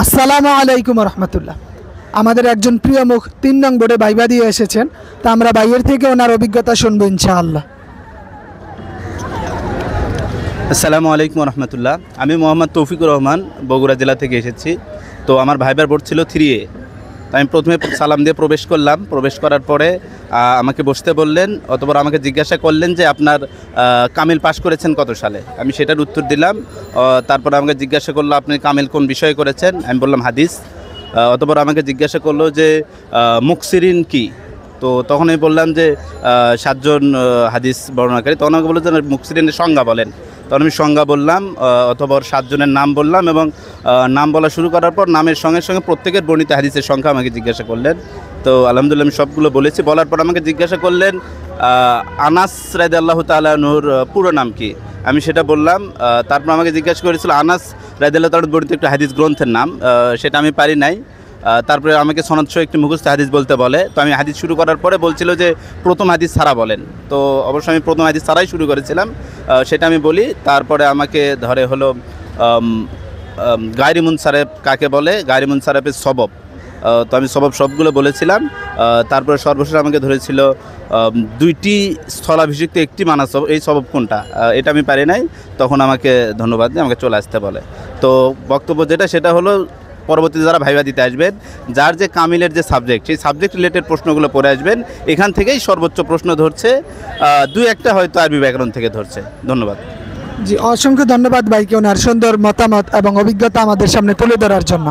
আসসালামু আলাইকুম রহমতুল্লাহ। আমাদের একজন প্রিয় মুখ 3 নং বোর্ডে ভাইবা দিয়ে এসেছেন, তা আমরা বাইরের থেকে ওনার অভিজ্ঞতা শুনবো ইনশাআল্লাহ। আসসালামু আলাইকুম রহমতুল্লাহ। আমি মোহাম্মদ তৌফিকুর রহমান, বগুড়া জেলা থেকে এসেছি। তো আমার ভাইবার বোর্ড ছিল 3A। তো আমি প্রথমে সালাম দিয়ে প্রবেশ করলাম। প্রবেশ করার পরে আমাকে বসতে বললেন, অতঃপর আমাকে জিজ্ঞাসা করলেন যে আপনার কামিল পাশ করেছেন কত সালে। আমি সেটার উত্তর দিলাম। তারপর আমাকে জিজ্ঞাসা করলো আপনি কামিল কোন বিষয়ে করেছেন। আমি বললাম হাদিস। অতঃপর আমাকে জিজ্ঞাসা করলো যে মুকসিরিন কি। তো তখন আমি বললাম যে 7 জন হাদিস বর্ণনাকারী। তখন আমাকে বললো যে মুকসিরিনের সংজ্ঞা বলেন। তখন আমি সংজ্ঞা বললাম, অথবা 7 জনের নাম বললাম, এবং নাম বলা শুরু করার পর নামের সঙ্গে সঙ্গে প্রত্যেকের বর্ণিত হাদিসের সংখ্যা আমাকে জিজ্ঞাসা করলেন। তো আলহামদুলিল্লাহ আমি সবগুলো বলেছি। বলার পর আমাকে জিজ্ঞাসা করলেন আনাস রাদিয়াল্লাহু তাআলা আনহুর পুরো নাম কি। আমি সেটা বললাম। তারপর আমাকে জিজ্ঞাসা করেছিল আনাস রাদিয়াল্লাহু তাআলা বর্ণিত একটা হাদিস গ্রন্থের নাম। সেটা আমি পারি নাই। তারপরে আমাকে সনদসহ একটি মুখস্থ হাদিস বলতে বলে। তো আমি হাদিস শুরু করার পরে বলছিল যে প্রথম হাদিস ছাড়া বলেন। তো অবশ্যই আমি প্রথম হাদিস ছাড়াই শুরু করেছিলাম, সেটা আমি বলি। তারপরে আমাকে ধরে হলো গায়রি মুনসারেফ কাকে বলে, গায়রি মুনসারেফের সবব। তো আমি সবগুলো বলেছিলাম। তারপরে সর্বশেষ আমাকে ধরেছিল 2টি স্থলাভিষিক্ত একটি মানা সবব, এই সবব কোনটা, এটা আমি পারি নাই। তখন আমাকে ধন্যবাদ দিয়ে আমাকে চলে আসতে বলে। তো বক্তব্য যেটা সেটা হলো, পরবর্তীতে যারা ভাইবা দিতে আসবেন, যার যে কামিলের যে সাবজেক্ট, সেই সাবজেক্ট রিলেটেড প্রশ্নগুলো পড়ে আসবেন। এখান থেকেই সর্বোচ্চ প্রশ্ন ধরছে, 2-1টা হয়তো আরবি ব্যাকরণ থেকে ধরছে। ধন্যবাদ। জি, অসংখ্য ধন্যবাদ ভাইকে ওনার সুন্দর মতামত এবং অভিজ্ঞতা আমাদের সামনে তুলে ধরার জন্য।